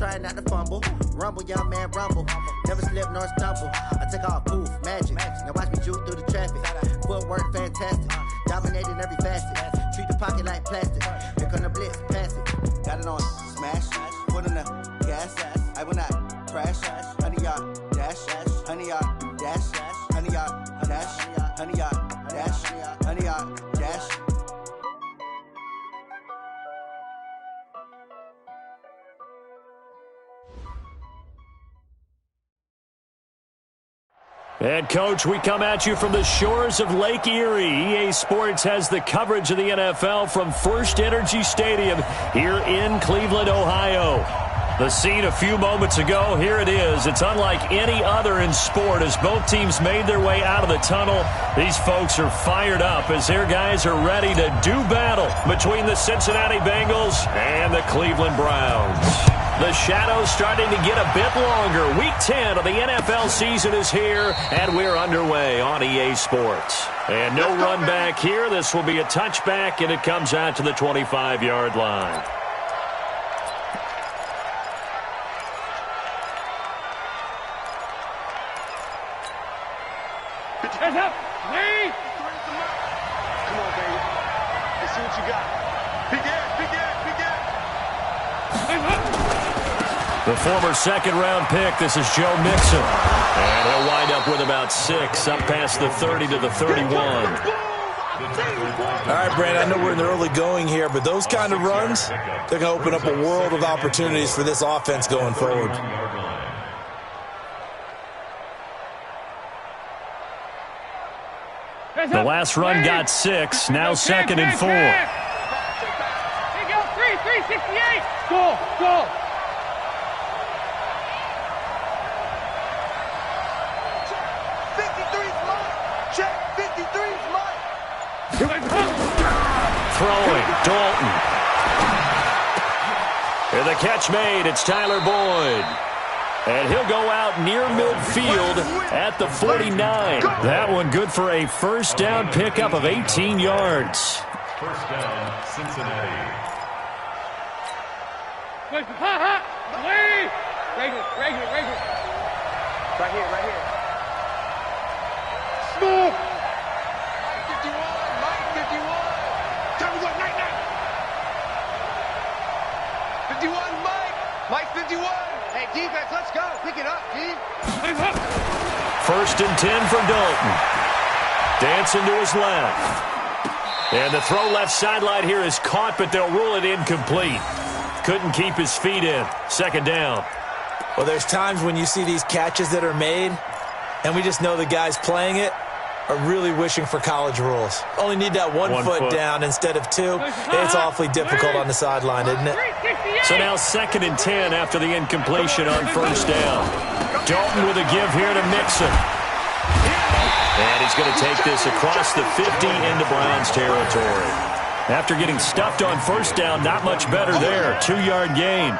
trying not to fumble. Rumble, young man, rumble. Never slip nor stumble. I take off, poof, magic. Now watch me juke through the traffic. Footwork, fantastic. Dominating every facet. Treat the pocket like plastic. Here come the blitz, pass it. Got it on, smash. Put in the gas. I will not crash. 100-yard dash. 100-yard dash. 100-yard dash. 100-yard dash. 100-yard dash. And, Coach, we come at you from the shores of Lake Erie. EA Sports has the coverage of the NFL from First Energy Stadium here in Cleveland, Ohio. The scene a few moments ago, here it is. It's unlike any other in sport as both teams made their way out of the tunnel. These folks are fired up as their guys are ready to do battle between the Cincinnati Bengals and the Cleveland Browns. The shadows starting to get a bit longer. Week 10 of the NFL season is here, and we're underway on EA Sports. And no run back here. This will be a touchback, and it comes out to the 25-yard line. Hands up! Lee! Come on, baby. Let's see what you got. Big ass, big ass, big ass. Hands up! The former second-round pick, this is Joe Mixon. And he'll wind up with about 6, up past the 30 to the 31. All right, Brandon, I know we're in the early going here, but those kind of runs, they're going to open up a world of opportunities for this offense going forward. The last run got 6, now 2nd and 4. Here you go, 368. Go, go. Throwing, Dalton. And the catch made, it's Tyler Boyd. And he'll go out near midfield at the 49. That one good for a first down pickup of 18 yards. First down, Cincinnati. Regular. Right here. Smooth. Mike 51. Time to go, night. 51, Mike 51. Hey, defense, let's go. Pick it up, D. First and 10 for Dalton. Dancing to his left. And the throw left sideline here is caught, but they'll rule it incomplete. Couldn't keep his feet in. Second down. Well, there's times when you see these catches that are made, and we just know the guys playing it are really wishing for college rules. Only need that one foot down instead of 2. It's awfully difficult on the sideline, isn't it? So now 2nd and 10 after the incompletion on first down. Dalton with a give here to Mixon. And he's going to take this across the 50 into Browns territory. After getting stuffed on first down, not much better there. 2-yard gain.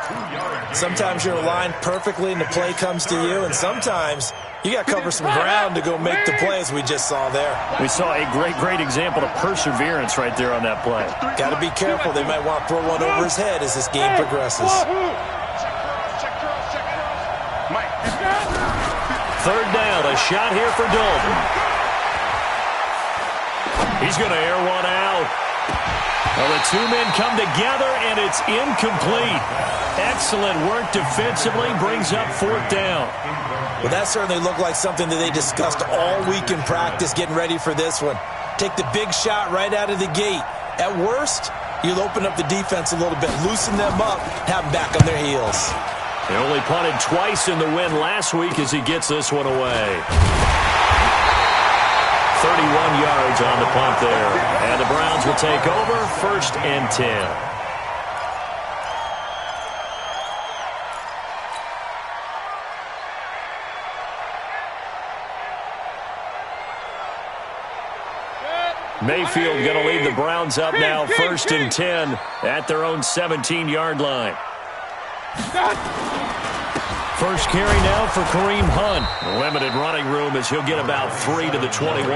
Sometimes you're aligned perfectly and the play comes to you, and sometimes you got to cover some ground to go make the play, as we just saw there. We saw a great example of perseverance right there on that play. Got to be careful. They might want to throw one over his head as this game progresses. Third down, a shot here for Dalton. He's going to air one out. Well, the two men come together, and it's incomplete. Excellent work defensively, brings up 4th down. Well, that certainly looked like something that they discussed all week in practice, getting ready for this one. Take the big shot right out of the gate. At worst, you'll open up the defense a little bit, loosen them up, have them back on their heels. They only punted twice in the win last week as he gets this one away. 31 yards on the punt there. And the Browns will take over, 1st and 10. Mayfield going to lead the Browns up now, 1st and 10 at their own 17-yard line. First carry now for Kareem Hunt. Limited running room as he'll get about 3 to the 21.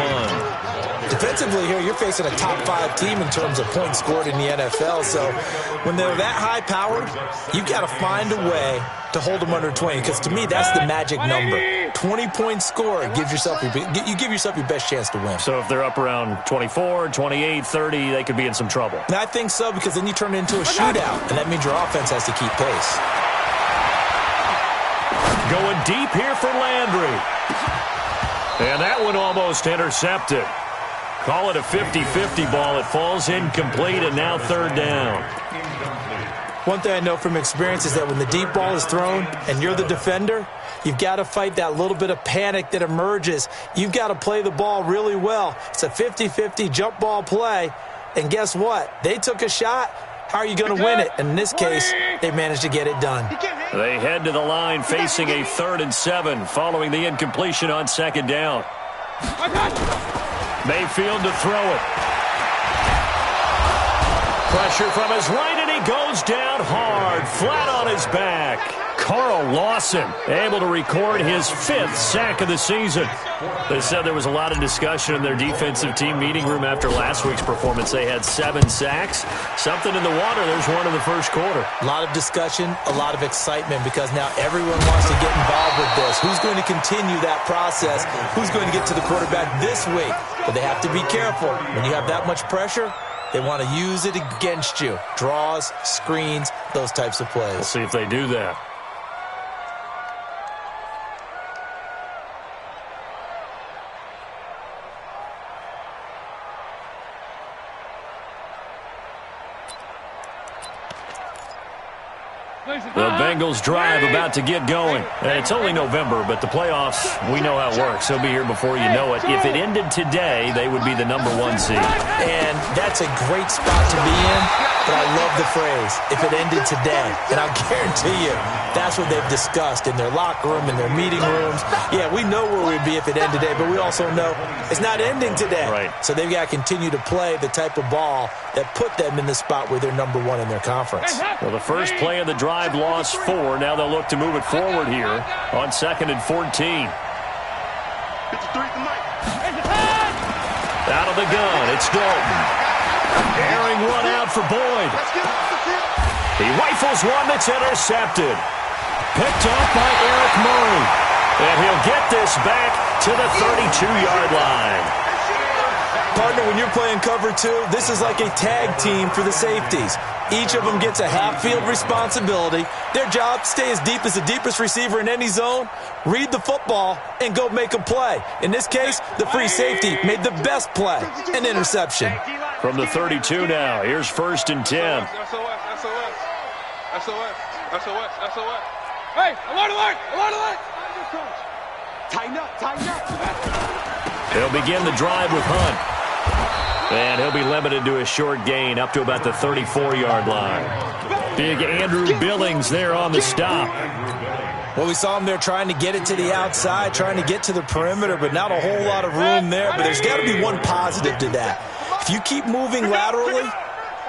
Defensively here, you're facing a top-5 team in terms of points scored in the NFL. So when they're that high-powered, you've got to find a way to hold them under 20. Because to me, that's the magic number. 20-point score gives yourself you give yourself your best chance to win. So if they're up around 24, 28, 30, they could be in some trouble. And I think so, because then you turn it into a shootout, and that means your offense has to keep pace. Going deep here for Landry. And that one almost intercepted. Call it a 50-50 ball. It falls incomplete, and now third down. One thing I know from experience is that when the deep ball is thrown and you're the defender, you've got to fight that little bit of panic that emerges. You've got to play the ball really well. It's a 50-50 jump ball play, and guess what? They took a shot. How are you going to win it? And in this case, they managed to get it done. They head to the line facing a 3rd and 7 following the incompletion on 2nd down. Mayfield to throw it. Pressure from his right, and he goes down hard, flat on his back. Carl Lawson able to record his 5th sack of the season. They said there was a lot of discussion in their defensive team meeting room after last week's performance. They had 7 sacks. Something in the water. There's one in the first quarter. A lot of discussion, a lot of excitement, because now everyone wants to get involved with this. Who's going to continue that process? Who's going to get to the quarterback this week? But they have to be careful. When you have that much pressure, they want to use it against you. Draws, screens, those types of plays. We'll see if they do that. The Bengals drive about to get going. And it's only November, but the playoffs, we know how it works. They'll be here before you know it. If it ended today, they would be the #1 seed. And that's a great spot to be in, but I love the phrase, if it ended today. And I'll guarantee you, that's what they've discussed in their locker room, in their meeting rooms. Yeah, we know where we'd be if it ended today, but we also know it's not ending today. Right. So they've got to continue to play the type of ball that put them in the spot where they're #1 in their conference. Well, the first play of the drive lost 4. Now they'll look to move it forward here on 2nd and 14. Out of the gun, it's Dalton. Airing one out for Boyd. He rifles one that's intercepted. Picked off by Eric Murray. And he'll get this back to the 32-yard line. Partner, when you're playing cover 2, this is like a tag team for the safeties. Each of them gets a half-field responsibility. Their job, stay as deep as the deepest receiver in any zone, read the football, and go make a play. In this case, the free safety made the best play, an interception. From the 32 now, here's 1st and 10. SOS. Hey, alert! Tighten up. They'll begin the drive with Hunt. And he'll be limited to a short gain up to about the 34-yard line. Big Andrew Billings there on the stop. Well, we saw him there trying to get it to the outside, trying to get to the perimeter, but not a whole lot of room there. But there's got to be one positive to that. If you keep moving laterally,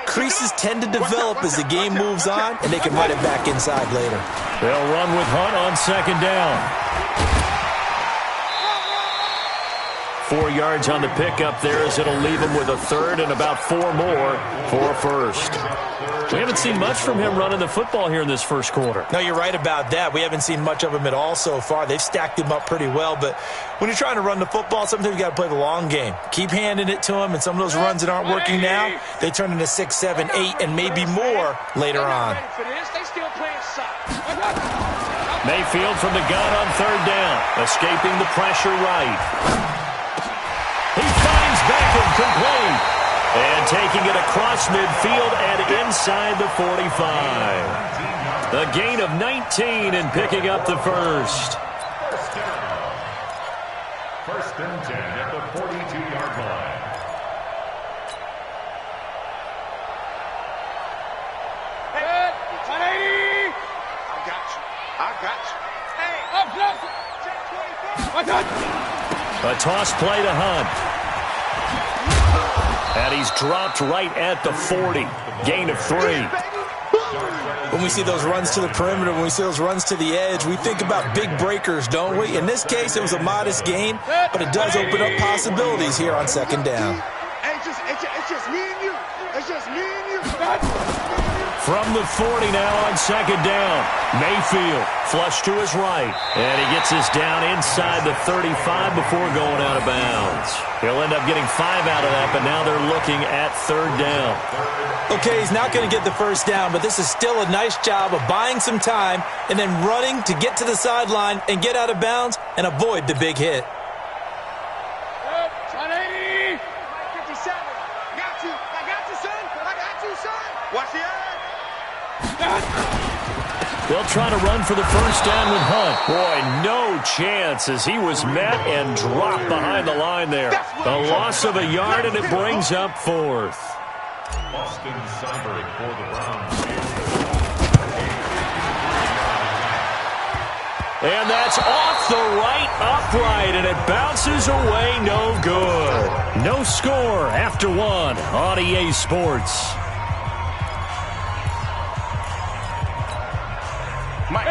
creases tend to develop as the game moves on, and they can run it back inside later. They'll run with Hunt on 2nd down. 4 yards on the pickup there as it'll leave him with a 3rd and about 4 more for a 1st. We haven't seen much from him running the football here in this first quarter. No, you're right about that. We haven't seen much of him at all so far. They've stacked him up pretty well, but when you're trying to run the football, sometimes you got to play the long game. Keep handing it to him, and some of those runs that aren't working now, they turn into 6, 7, 8, and maybe more later on. Mayfield from the gun on 3rd down, escaping the pressure right. He finds Beckham complete. And taking it across midfield and inside the 45. The gain of 19 and picking up the 1st. 1st and 10 at the 42-yard line. Hey, 180. I got you. Hey, up close. A toss play to Hunt. And he's dropped right at the 40. Gain of 3. when we see those runs to the perimeter, when we see those runs to the edge, we think about big breakers, don't we? In this case, it was a modest gain, but it does open up possibilities here on second down. It's just me and you. It's just me and you. From the 40 now on second down. Mayfield flush to his right. And he gets us down inside the 35 before going out of bounds. He'll end up getting 5 out of that, but now they're looking at third down. Okay, he's not going to get the first down, but this is still a nice job of buying some time and then running to get to the sideline and get out of bounds and avoid the big hit. 180. 57. Got you. I got you, son. I got you, son. Watch the eye. They'll try to run for the first down with Hunt. Boy, no chance as he was met and dropped behind the line there. A loss of a yard, and it brings up fourth. Austin Seibert for the Browns. And that's off the right upright, and it bounces away no good. No score after one on EA Sports.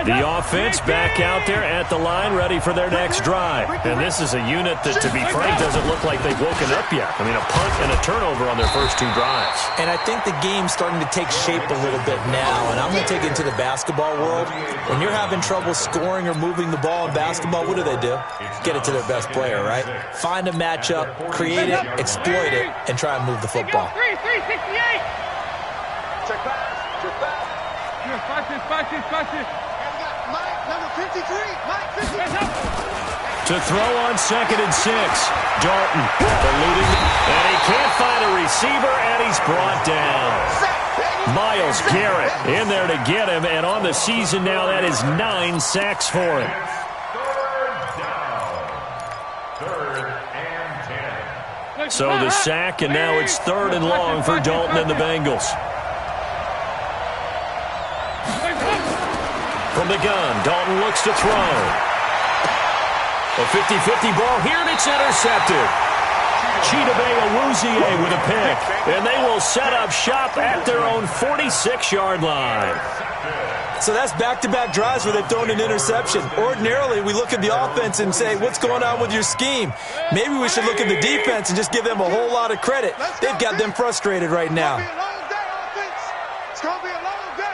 The offense back out there at the line, ready for their next drive. And this is a unit that, to be frank, doesn't look like they've woken up yet. I mean, a punt and a turnover on their first 2 drives. And I think the game's starting to take shape a little bit now. And I'm going to take it into the basketball world. When you're having trouble scoring or moving the ball in basketball, what do? Get it to their best player, right? Find a matchup, create it, exploit it, and try and move the football. 368. Check pass. Check pass. Mike, number 53. Mike, 53. To throw on 2nd and 6. Dalton eluding, and he can't find a receiver, and he's brought down. Myles Garrett in there to get him, and on the season now, that is 9 sacks for him. Third and 10. So the sack, and now it's 3rd and long for Dalton and the Bengals. From the gun, Dalton looks to throw. A 50-50 ball here, and it's intercepted. Chidobe Awuzie with a pick, and they will set up shop at their own 46-yard line. So that's back-to-back drives where they've thrown an interception. Ordinarily, we look at the offense and say, what's going on with your scheme? Maybe we should look at the defense and just give them a whole lot of credit. They've got them frustrated right now. It's going to be a long day.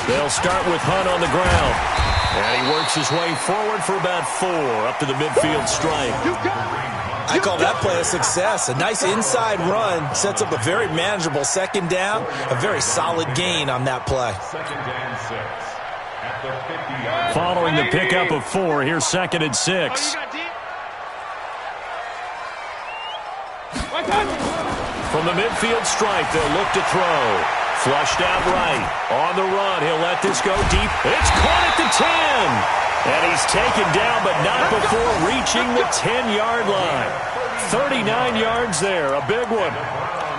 They'll start with Hunt on the ground. And he works his way forward for about 4 up to the midfield stripe. I call that play a success. A nice inside run sets up a very manageable second down. A very solid gain on that play. Second and 6. At the 50-yard line. Following the pickup of 4, here's 2nd and 6. From the midfield stripe, they'll look to throw. Flushed out right. On the run, he'll let this go deep. It's caught at the 10. And he's taken down, but not before reaching the 10-yard line. 39 yards there, a big one.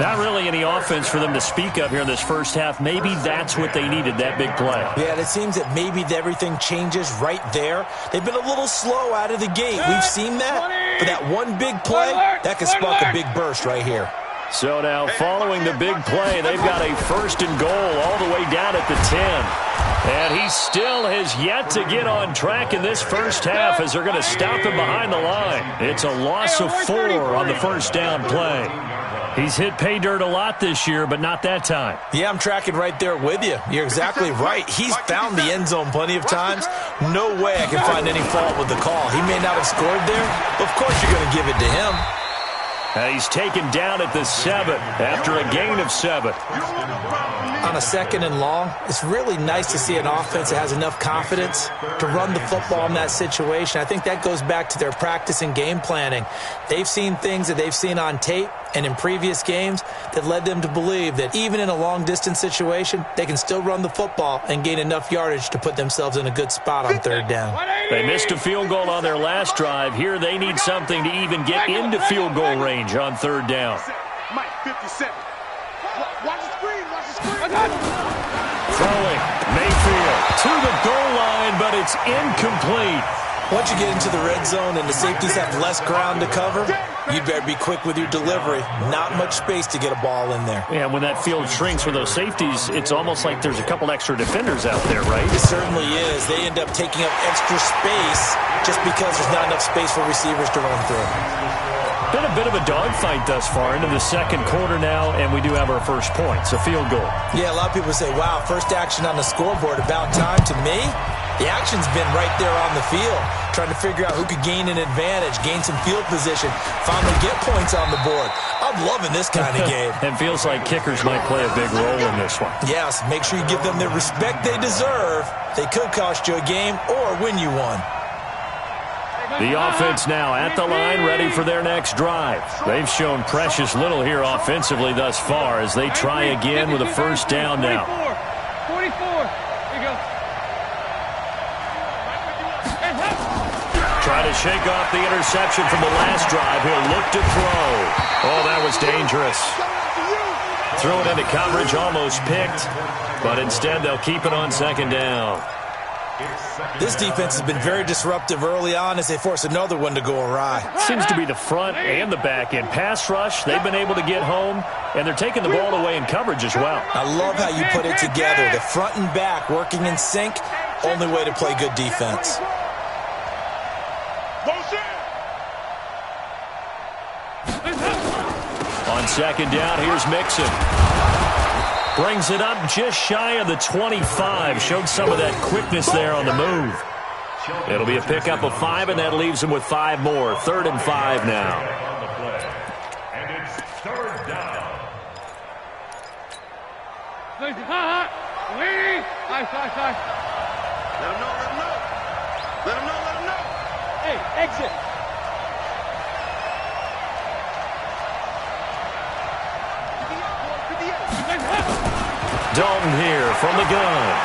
Not really any offense for them to speak of here in this first half. Maybe that's what they needed, that big play. Yeah, it seems that maybe everything changes right there. They've been a little slow out of the gate. We've seen that. But that one big play, that could spark a big burst right here. So now, following the big play, they've got a 1st and goal all the way down at the 10. And he still has yet to get on track in this first half as they're going to stop him behind the line. It's a loss of 4 on the first down play. He's hit pay dirt a lot this year, but not that time. Yeah, I'm tracking right there with you. You're exactly right. He's found the end zone plenty of times. No way I can find any fault with the call. He may not have scored there, but of course you're going to give it to him. And he's taken down at the 7 after a gain of 7. On a 2nd and long, it's really nice to see an offense that has enough confidence to run the football in that situation. I think that goes back to their practice and game planning. They've seen things that they've seen on tape and in previous games that led them to believe that even in a long-distance situation, they can still run the football and gain enough yardage to put themselves in a good spot on 3rd down. They missed a field goal on their last drive. Here they need something to even get into field goal range on 3rd down. Mike, 57. Watch the screen. Watch the screen. Throwing Mayfield to the goal line, but it's incomplete. Once you get into the red zone and the safeties have less ground to cover, you better be quick with your delivery. Not much space to get a ball in there. Yeah, when that field shrinks with those safeties, it's almost like there's a couple extra defenders out there, right? It certainly is. They end up taking up extra space just because there's not enough space for receivers to run through. Been a bit of a dogfight thus far into the second quarter now, and we do have our first point. It's a field goal. Yeah, a lot of people say, wow, first action on the scoreboard, about time. To me, the action's been right there on the field, trying to figure out who could gain an advantage, gain some field position, finally get points on the board. I'm loving this kind of game. It feels like kickers might play a big role in this one. Yes, make sure you give them the respect they deserve. They could cost you a game or win you one. The offense now at the line, ready for their next drive. They've shown precious little here offensively thus far as they try again with a first down now. 44. Here you go. Try to shake off the interception from the last drive. He'll look to throw. Oh, that was dangerous. Throw it into coverage, almost picked. But instead, they'll keep it on second down. This defense has been very disruptive early on as they force another one to go awry. Seems to be the front and the back end. Pass rush, they've been able to get home, and they're taking the ball away in coverage as well. I love how you put it together. The front and back working in sync, only way to play good defense. On second down, here's Mixon. Brings it up just shy of the 25. Showed some of that quickness there on the move. It'll be a pickup of 5, and that leaves them with 5 more. 3rd and 5 now. And it's 3rd down. Let him know. Hey, exit. Dalton here from the gun.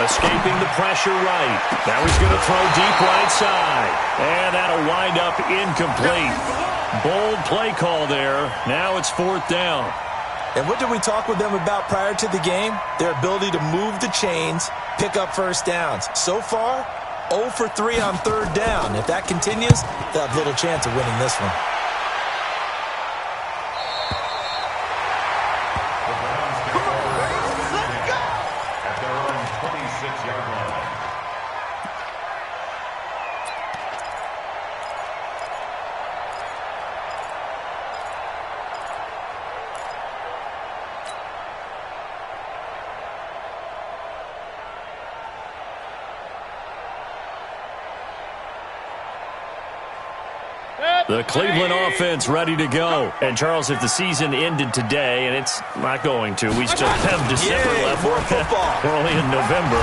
Escaping the pressure right. Now he's going to throw deep right side. And that'll wind up incomplete. Bold play call there. Now it's 4th down. And what did we talk with them about prior to the game? Their ability to move the chains, pick up first downs. So far, 0 for 3 on 3rd down. If that continues, they'll have little chance of winning this one. The Cleveland offense ready to go. And, Charles, if the season ended today, and it's not going to, we still have December left. More football. We're only in November.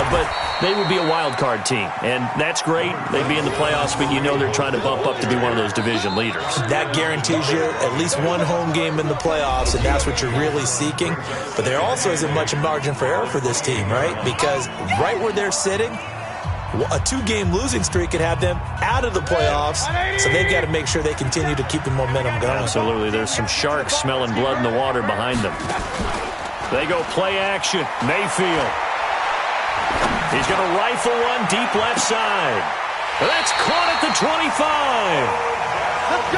But they would be a wild card team. And that's great. They'd be in the playoffs, but you know they're trying to bump up to be one of those division leaders. That guarantees you at least one home game in the playoffs, and that's what you're really seeking. But there also isn't much margin for error for this team, right? Because right where they're sitting, a 2-game losing streak could have them out of the playoffs, so they've got to make sure they continue to keep the momentum going. Absolutely. There's some sharks smelling blood in the water behind them. They go play action. Mayfield. He's going to rifle one deep left side. That's caught at the 25.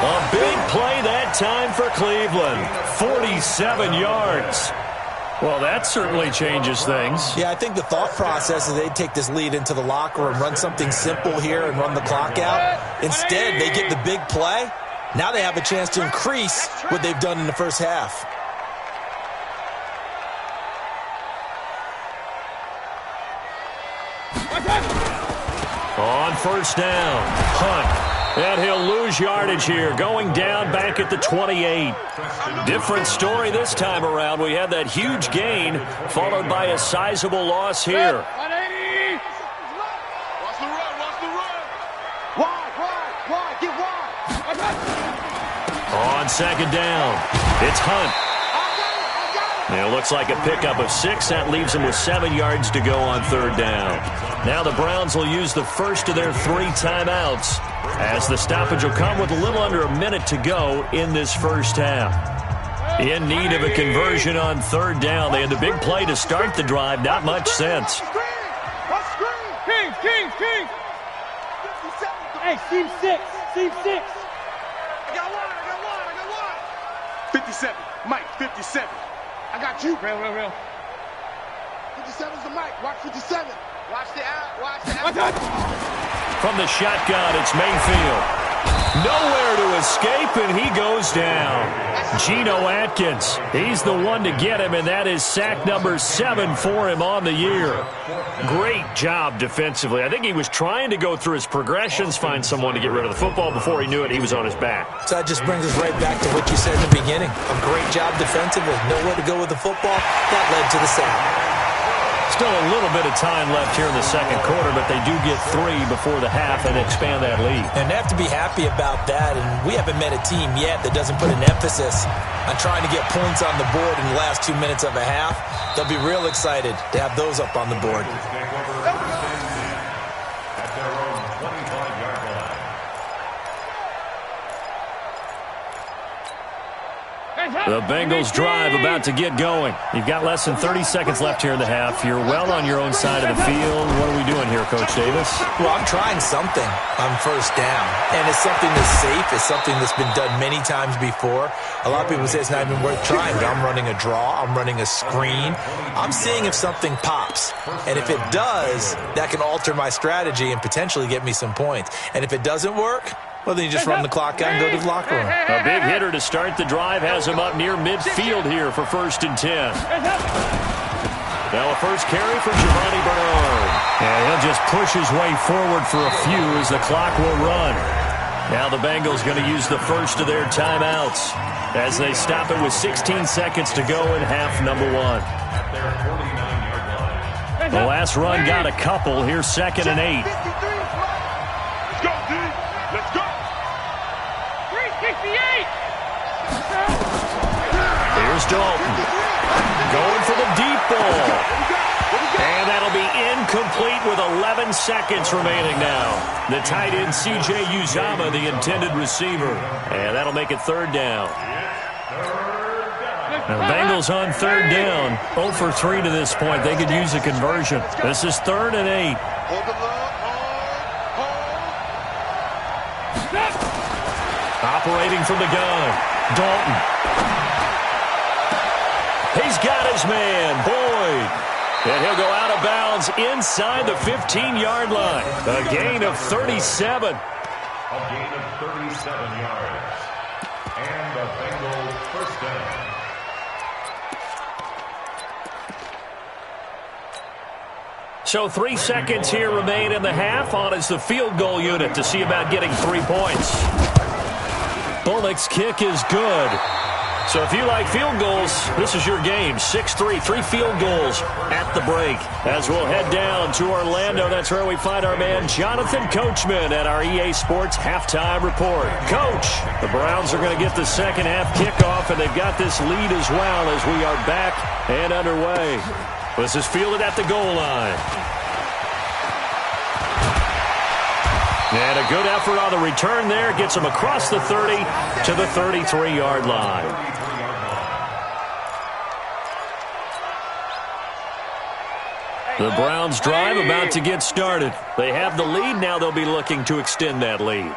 A big play that time for Cleveland. 47 yards. Well, that certainly changes things. Yeah, I think the thought process is they'd take this lead into the locker room, run something simple here and run the clock out. Instead, they get the big play. Now they have a chance to increase what they've done in the first half. On first down, Hunt. And he'll lose yardage here, going down back at the 28. Different story this time around. We had that huge gain, followed by a sizable loss here. 180. Watch the run. Wide. Get wide. On second down, it's Hunt. It looks like a pickup of 6. That leaves them with 7 yards to go on third down. Now the Browns will use the first of their 3 timeouts, as the stoppage will come with a little under a minute to go in this first half. In need of a conversion on third down. They had the big play to start the drive. Not much sense. King. Hey, seam 6. Seam 6. I got one. 57. Mike, 57. I got you. Real. 57's the mic. Watch 57. Watch the out. Watch out. From the shotgun, it's Mayfield. Nowhere to escape, and he goes down. Geno Atkins, he's the one to get him, and that is sack number 7 for him on the year. Great job defensively. I think he was trying to go through his progressions, find someone to get rid of the football. Before he knew it, he was on his back. So that just brings us right back to what you said in the beginning. A great job defensively. Nowhere to go with the football. That led to the sack. Still a little bit of time left here in the second quarter, but they do get 3 before the half and expand that lead. And they have to be happy about that, and we haven't met a team yet that doesn't put an emphasis on trying to get points on the board in the last 2 minutes of a half. They'll be real excited to have those up on the board. At their own 25-yard line. The Bengals drive about to get going. You've got less than 30 seconds left here in the half. You're well on your own side of the field. What are we doing here, Coach Davis? Well, I'm trying something on first down, and it's something that's safe. It's something that's been done many times before. A lot of people say it's not even worth trying, but I'm running a draw. I'm running a screen. I'm seeing if something pops, and if it does, that can alter my strategy and potentially get me some points. And if it doesn't work, well, then you just run the clock out and go to the locker room. A big hitter to start the drive has him up near midfield here for 1st and 10. Now a first carry for Giovanni Bernard. And he'll just push his way forward for a few as the clock will run. Now the Bengals going to use the first of their timeouts as they stop it with 16 seconds to go in half number 1. At their 49-yard line. The last run got a couple. Here's 2nd and 8. Let's go, D. Let's go. 368. Here's Dalton. Going for the deep ball. And that'll be incomplete with 11 seconds remaining now. The tight end, C.J. Uzama, the intended receiver. And that'll make it 3rd down. Now, the Bengals on 3rd down. 0 for 3 to this point. They could use a conversion. This is 3rd and 8. Hold the ball. Operating from the gun. Dalton. He's got his man, Boyd. And he'll go out of bounds inside the 15-yard line. A gain of 37. A gain of 37 yards. And the Bengals first down. So 3 seconds here remain in the half. On is the field goal unit to see about getting 3 points. Bullock's kick is good. So if you like field goals, this is your game. 6-3, 3 field goals at the break. As we'll head down to Orlando, that's where we find our man Jonathan Coachman at our EA Sports Halftime Report. Coach, the Browns are going to get the second half kickoff, and they've got this lead as well as we are back and underway. This is fielded at the goal line. And a good effort on the return there. Gets him across the 30 to the 33-yard line. The Browns drive about to get started. They have the lead. Now they'll be looking to extend that lead.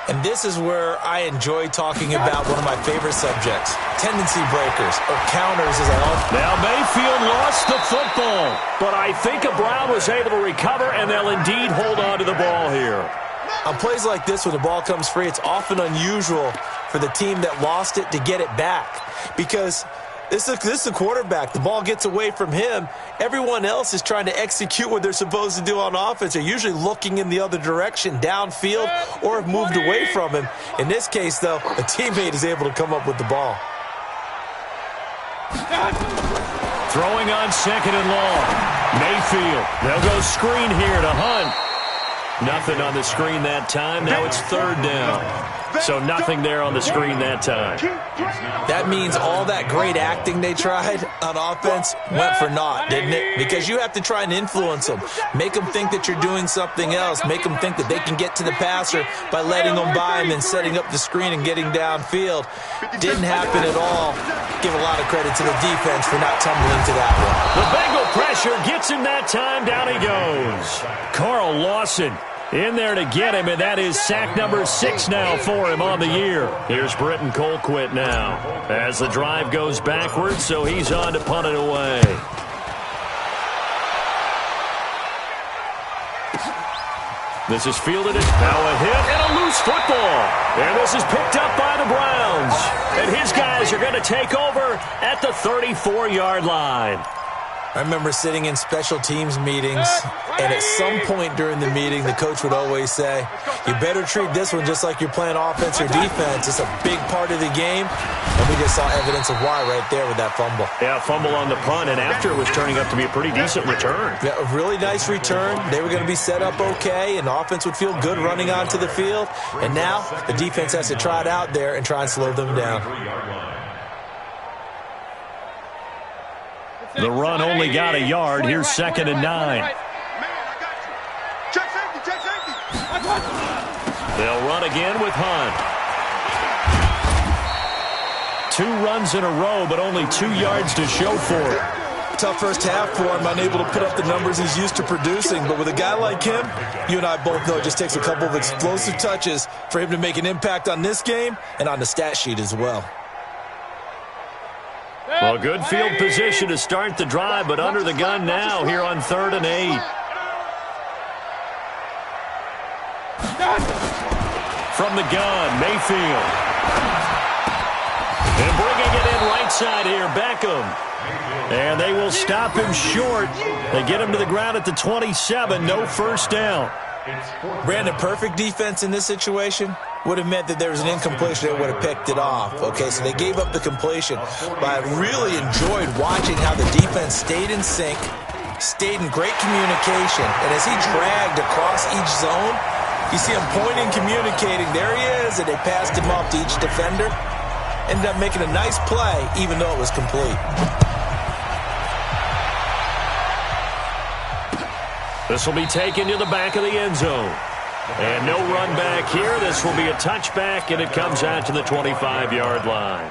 And this is where I enjoy talking about one of my favorite subjects, tendency breakers, or counters as I often. Now Mayfield lost the football, but I think a Brown was able to recover, and they'll indeed hold on to the ball here. On plays like this where the ball comes free, it's often unusual for the team that lost it to get it back. Because this is the quarterback. The ball gets away from him. Everyone else is trying to execute what they're supposed to do on offense. They're usually looking in the other direction, downfield, or have moved away from him. In this case, though, a teammate is able to come up with the ball. Throwing on 2nd and long. Mayfield. They'll go screen here to Hunt. Nothing on the screen that time. Now it's 3rd down. So nothing there on the screen that time. That means all that great acting they tried on offense went for naught, didn't it? Because you have to try and influence them. Make them think that you're doing something else. Make them think that they can get to the passer by letting them by him and setting up the screen and getting downfield. Didn't happen at all. Give a lot of credit to the defense for not tumbling to that one. The Bengal pressure gets him that time. Down he goes. Carl Lawson. in there to get him, and that is sack number 6 now for him on the year. Here's Britton Colquitt now as the drive goes backwards, so he's on to punt it away. This is fielded, now a hit and a loose football. And this is picked up by the Browns. And his guys are going to take over at the 34-yard line. I remember sitting in special teams meetings, and at some point during the meeting, the coach would always say, you better treat this one just like you're playing offense or defense. It's a big part of the game, and we just saw evidence of why right there with that fumble. Yeah, fumble on the punt, and after it was turning up to be a pretty decent return. Yeah, a really nice return. They were going to be set up okay, and the offense would feel good running onto the field. And now the defense has to try it out there and try and slow them down. The run only got a yard. Here's 2nd and 9. They'll run again with Hunt. 2 runs in a row, but only 2 yards to show for it. Tough first half for him, unable to put up the numbers he's used to producing. But with a guy like him, you and I both know it just takes a couple of explosive touches for him to make an impact on this game and on the stat sheet as well. Well, good field position to start the drive, but under the gun now here on 3rd and 8. From the gun, Mayfield. And bringing it in right side here, Beckham. And they will stop him short. They get him to the ground at the 27, no first down. Brandon, perfect defense in this situation would have meant that there was an incompletion that would have picked it off. Okay, so they gave up the completion. But I really enjoyed watching how the defense stayed in sync, stayed in great communication. And as he dragged across each zone, you see him pointing, communicating. There he is, and they passed him off to each defender. Ended up making a nice play, even though it was complete. This will be taken to the back of the end zone. And no run back here. This will be a touchback, and it comes out to the 25-yard line.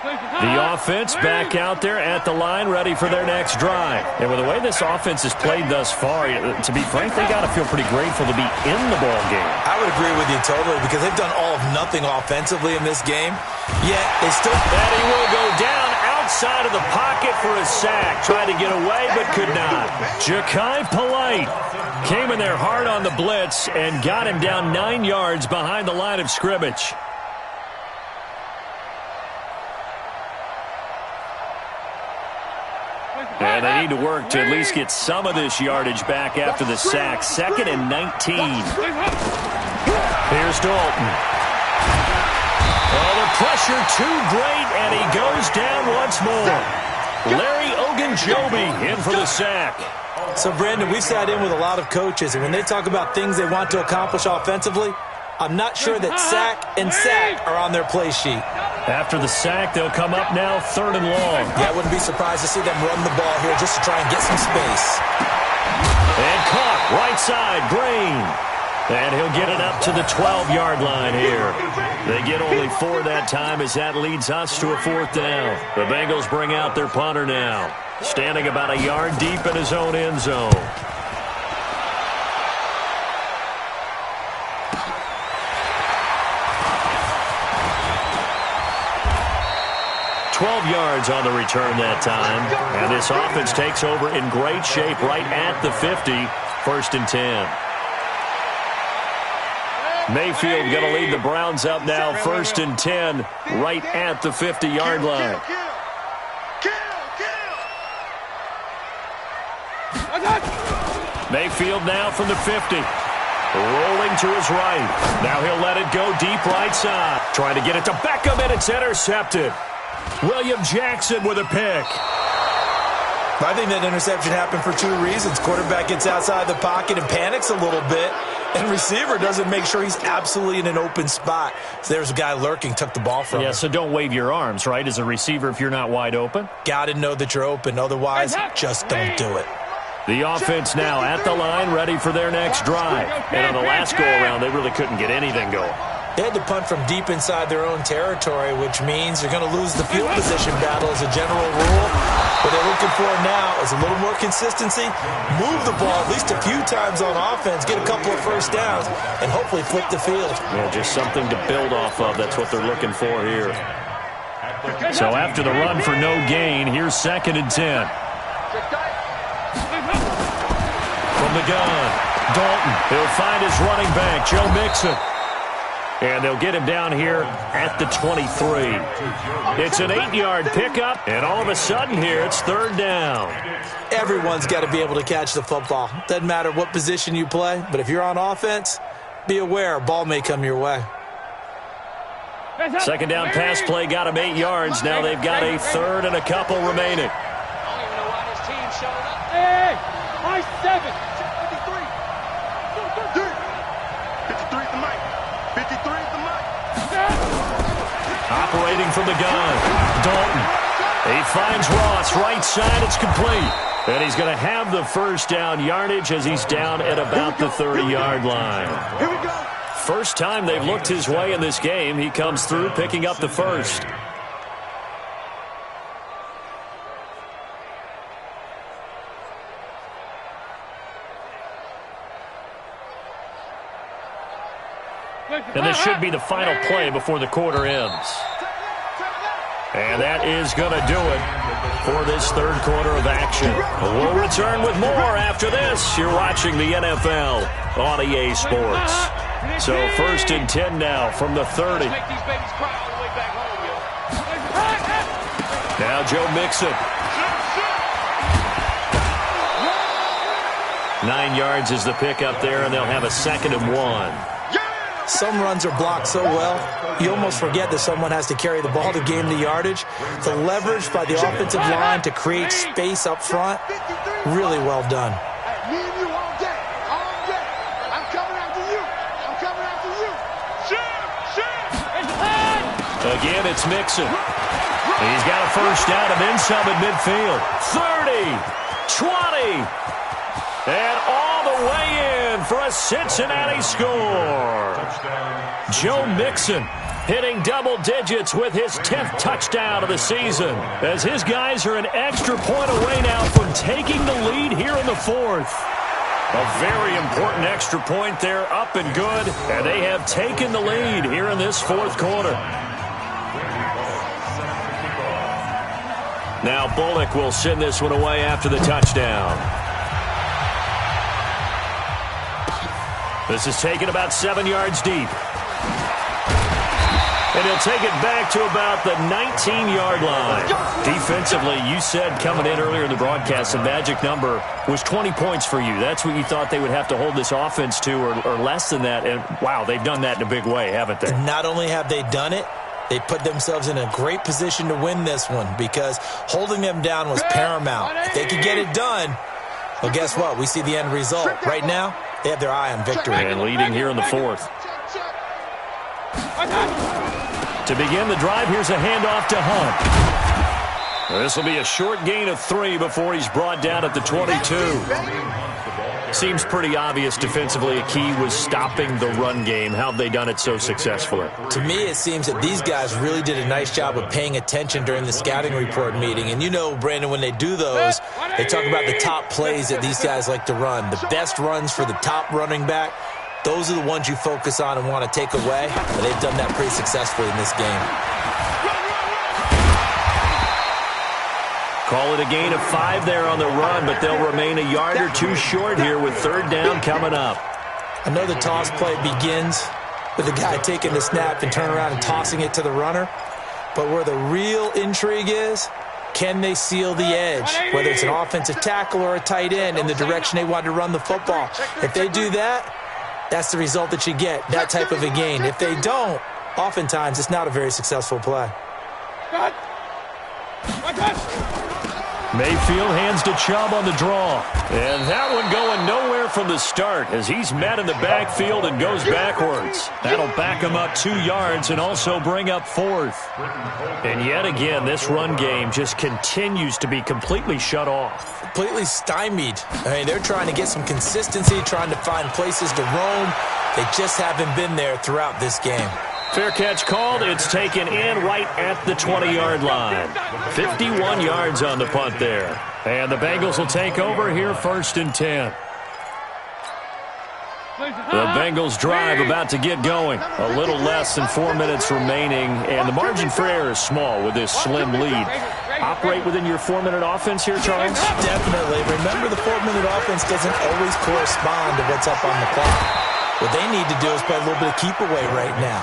The offense back out there at the line, ready for their next drive. And with the way this offense has played thus far, to be frank, they got to feel pretty grateful to be in the ball game. I would agree with you totally, because they've done all of nothing offensively in this game. Yet they still... And he will go down outside of the pocket for a sack. Tried to get away, but could not. Ja'Kai Polite came in there hard on the blitz and got him down 9 yards behind the line of scrimmage. And they need to work to at least get some of this yardage back after the sack. 2nd and 19. Here's Dalton. Oh, the pressure too great, and he goes down once more. Larry Ogunjobi in for the sack. So, Brandon, we've sat in with a lot of coaches, and when they talk about things they want to accomplish offensively, I'm not sure that sack and sack are on their play sheet. After the sack, they'll come up now 3rd and long. Yeah, I wouldn't be surprised to see them run the ball here just to try and get some space. And caught right side, Brain. And he'll get it up to the 12-yard line here. They get only 4 that time as that leads us to a 4th down. The Bengals bring out their punter now, standing about a yard deep in his own end zone. 12 yards on the return that time. And this offense takes over in great shape right at the 50. 1st and 10. Mayfield going to lead the Browns up now. 1st and 10 right at the 50-yard line. Mayfield now from the 50. Rolling to his right. Now he'll let it go deep right side. Trying to get it to Beckham, and it's intercepted. William Jackson with a pick. I think that interception happened for 2 reasons. Quarterback gets outside the pocket and panics a little bit, and receiver doesn't make sure he's absolutely in an open spot. So there's a guy lurking, took the ball from him. Yeah, so don't wave your arms, right, as a receiver if you're not wide open? Got to know that you're open. Otherwise, just don't do it. The offense now at the line, ready for their next drive. And on the last go-around, they really couldn't get anything going. They had to punt from deep inside their own territory, which means you're going to lose the field position battle as a general rule. What they're looking for now is a little more consistency, move the ball at least a few times on offense, get a couple of first downs, and hopefully flip the field. Yeah, just something to build off of. That's what they're looking for here. So after the run for no gain, here's 2nd and 10. From the gun, Dalton. He'll find his running back, Joe Mixon. And they'll get him down here at the 23. It's an 8-yard pickup, and all of a sudden here, it's 3rd down. Everyone's got to be able to catch the football. Doesn't matter what position you play, but if you're on offense, be aware, a ball may come your way. 2nd down pass play got him 8 yards. Now they've got a 3rd and a couple remaining. I don't even know why this team showed up. Hey, my 7. 53 is the mic. 53 is the mic. Operating from the gun, Dalton. He finds Ross, right side, it's complete. And he's going to have the first down yardage as he's down at about the 30-yard line. Here we go. First time they've looked his way in this game. He comes through picking up the first. And this should be the final play before the quarter ends. And that is going to do it for this 3rd quarter of action. We'll return with more after this. You're watching the NFL on EA Sports. So 1st and 10 now from the 30. Now Joe Mixon. 9 yards is the pickup there, and they'll have a 2nd and 1. Some runs are blocked so well, you almost forget that someone has to carry the ball to gain the yardage. The leverage by the offensive line to create space up front, really well done. Me and you all day. All day. I'm coming after you. I'm coming after you. Shoot! Again, it's Mixon. He's got a first down and then some at midfield. 30, 20, and all the way in for a Cincinnati score. Joe Mixon hitting double digits with his 10th touchdown of the season, as his guys are an extra point away now from taking the lead here in the 4th. A very important extra point there, up and good, and they have taken the lead here in this 4th quarter. Now Bullock will send this one away after the touchdown. This is taken about 7 yards deep. And he'll take it back to about the 19-yard line. Defensively, you said coming in earlier in the broadcast, the magic number was 20 points for you. That's what you thought they would have to hold this offense to, or less than that. And, wow, they've done that in a big way, haven't they? Not only have they done it, they put themselves in a great position to win this one, because holding them down was paramount. If they could get it done, well, guess what? We see the end result. Right now, they have their eye on victory. And leading here in the 4th. To begin the drive, here's a handoff to Hunt. This will be a short gain of 3 before he's brought down at the 22. Seems pretty obvious defensively a key was stopping the run game. How have they done it so successfully? To me, it seems that these guys really did a nice job of paying attention during the scouting report meeting. And you know, Brandon, when they do those, they talk about the top plays that these guys like to run. The best runs for the top running back, those are the ones you focus on and want to take away. And they've done that pretty successfully in this game. Call it a gain of 5 there on the run, but they'll remain a yard or 2 short here with 3rd down coming up. I know the toss play begins with the guy taking the snap and turn around and tossing it to the runner. But where the real intrigue is, can they seal the edge? Whether it's an offensive tackle or a tight end in the direction they want to run the football. If they do that, that's the result that you get, that type of a gain. If they don't, oftentimes it's not a very successful play. Mayfield hands to Chubb on the draw. And that one going nowhere from the start as he's met in the backfield and goes backwards. That'll back him up 2 yards and also bring up 4th. And yet again, this run game just continues to be completely shut off. Completely stymied. I mean, they're trying to get some consistency, trying to find places to roam. They just haven't been there throughout this game. Fair catch called. It's taken in right at the 20-yard line. 51 yards on the punt there. And the Bengals will take over here 1st and 10. The Bengals drive about to get going. A little less than 4 minutes remaining, and the margin for error is small with this slim lead. Operate within your 4-minute offense here, Charles? Definitely. Remember, the 4-minute offense doesn't always correspond to what's up on the clock. What they need to do is play a little bit of keep away right now.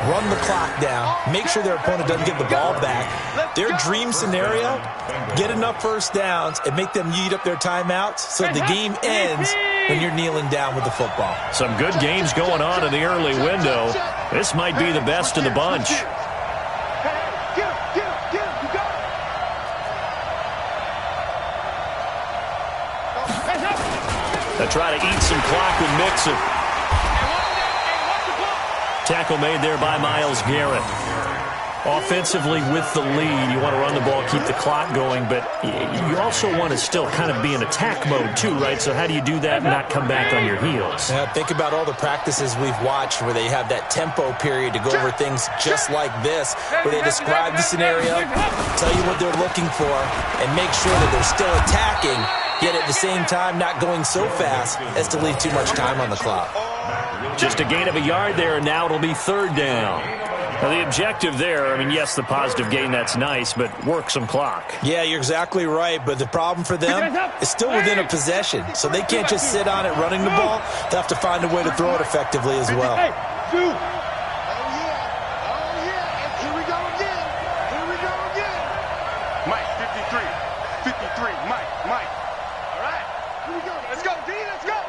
Run the clock down. Make sure their opponent doesn't get the ball back. Their dream scenario, get enough first downs and make them eat up their timeouts so the game ends when you're kneeling down with the football. Some good games going on in the early window. This might be the best of the bunch. They try to eat some clock with Mixon. Tackle made there by Myles Garrett. Offensively with the lead, you want to run the ball, keep the clock going, but you also want to still kind of be in attack mode too, right? So how do you do that and not come back on your heels? Yeah, think about all the practices we've watched where they have that tempo period to go over things just like this, where they describe the scenario, tell you what they're looking for, and make sure that they're still attacking, yet at the same time not going so fast as to leave too much time on the clock. Just a gain of a yard there, and now it'll be 3rd down. Now, the objective there, I mean, yes, the positive gain, that's nice, but work some clock. Yeah, you're exactly right, but the problem for them is still within a possession, so they can't just sit on it running the ball. They have to find a way to throw it effectively as well. Mike, 53, Mike. All right, here we go. Let's go, D, let's go.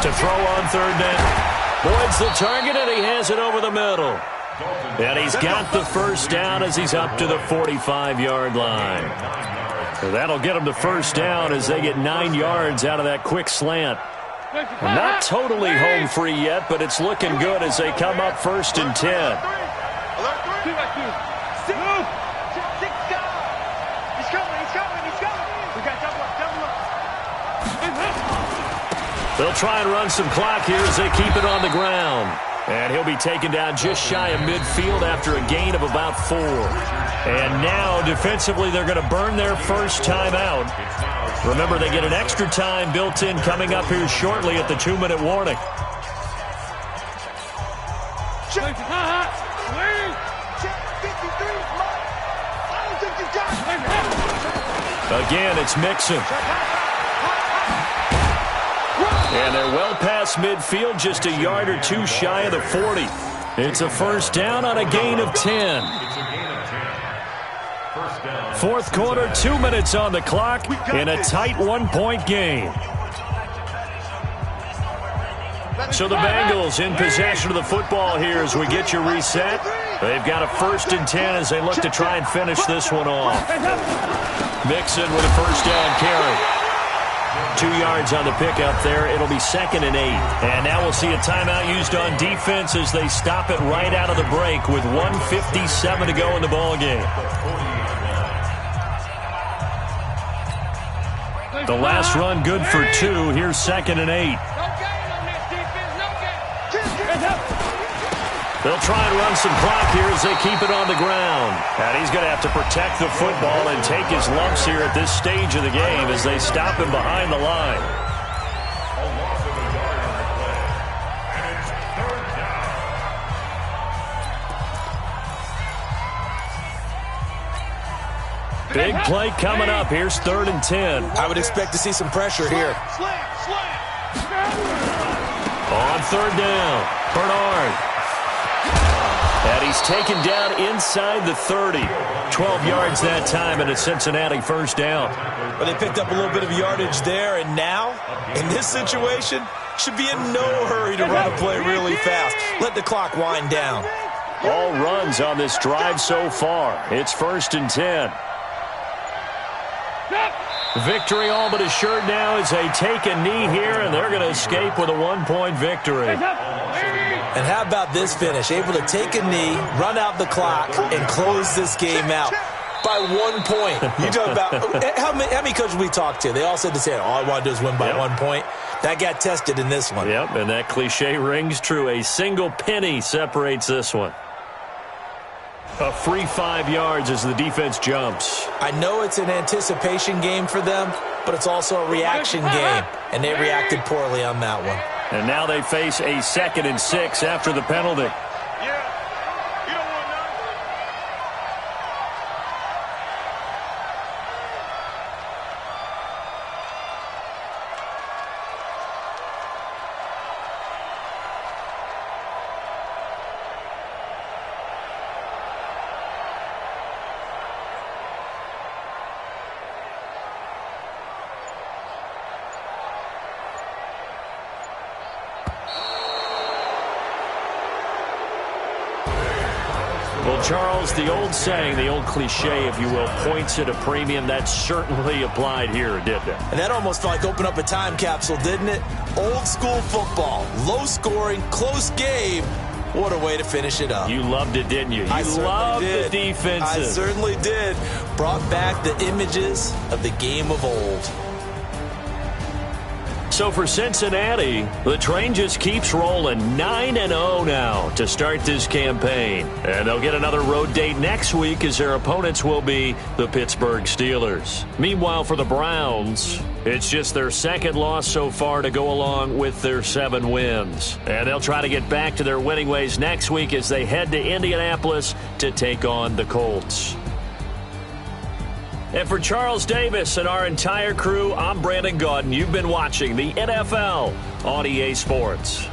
To throw on 3rd down. Boyd's the target, and he has it over the middle. And he's got the first down as he's up to the 45-yard line. So that'll get him the first down as they get 9 yards out of that quick slant. Not totally home free yet, but it's looking good as they come up 1st and 10. They'll try and run some clock here as they keep it on the ground. And he'll be taken down just shy of midfield after a gain of about 4. And now, defensively, they're going to burn their first time out. Remember, they get an extra time built in coming up here shortly at the 2-minute warning. Again, it's Mixon. And they're well past midfield, just a yard or two shy of the 40. It's a first down on a gain of 10. 4th quarter, 2 minutes on the clock in a tight 1-point game. So the Bengals in possession of the football here as we get you reset. They've got a 1st and 10 as they look to try and finish this one off. Mixon with a first down carry. 2 yards on the pickup there. It'll be 2nd and 8. And now we'll see a timeout used on defense as they stop it right out of the break with 1:57 to go in the ball game. The last run good for 2. Here's 2nd and 8. They'll try and run some clock here as they keep it on the ground. And he's going to have to protect the football and take his lumps here at this stage of the game as they stop him behind the line. Big play coming up. Here's 3rd and 10. I would expect to see some pressure here. On 3rd down, Bernard. And he's taken down inside the 30. 12 yards that time and a Cincinnati first down. Well, they picked up a little bit of yardage there, and now, in this situation, should be in no hurry to run a play really fast. Let the clock wind down. All runs on this drive so far. It's 1st and 10. Victory all but assured now as they take a knee here, and they're going to escape with a 1-point victory. And how about this finish? Able to take a knee, run out the clock, and close this game out by 1 point. You talk about how many coaches we talked to? They all said the same. All I want to do is win by 1 point. That got tested in this one. Yep, and that cliche rings true. A single penny separates this one. A free 5 yards as the defense jumps. I know it's an anticipation game for them, but it's also a reaction game, and they reacted poorly on that one. And now they face a 2nd and 6 after the penalty. Well, Charles, the old saying, the old cliche, if you will, points at a premium. That certainly applied here, didn't it? And that almost felt like open up a time capsule, didn't it? Old school football, low scoring, close game. What a way to finish it up. You loved it, didn't you? I loved did. The defenses. I certainly did. Brought back the images of the game of old. So for Cincinnati, the train just keeps rolling. 9-0 now to start this campaign. And they'll get another road date next week as their opponents will be the Pittsburgh Steelers. Meanwhile, for the Browns, it's just their 2nd loss so far to go along with their 7 wins. And they'll try to get back to their winning ways next week as they head to Indianapolis to take on the Colts. And for Charles Davis and our entire crew, I'm Brandon Gaudin. You've been watching the NFL on EA Sports.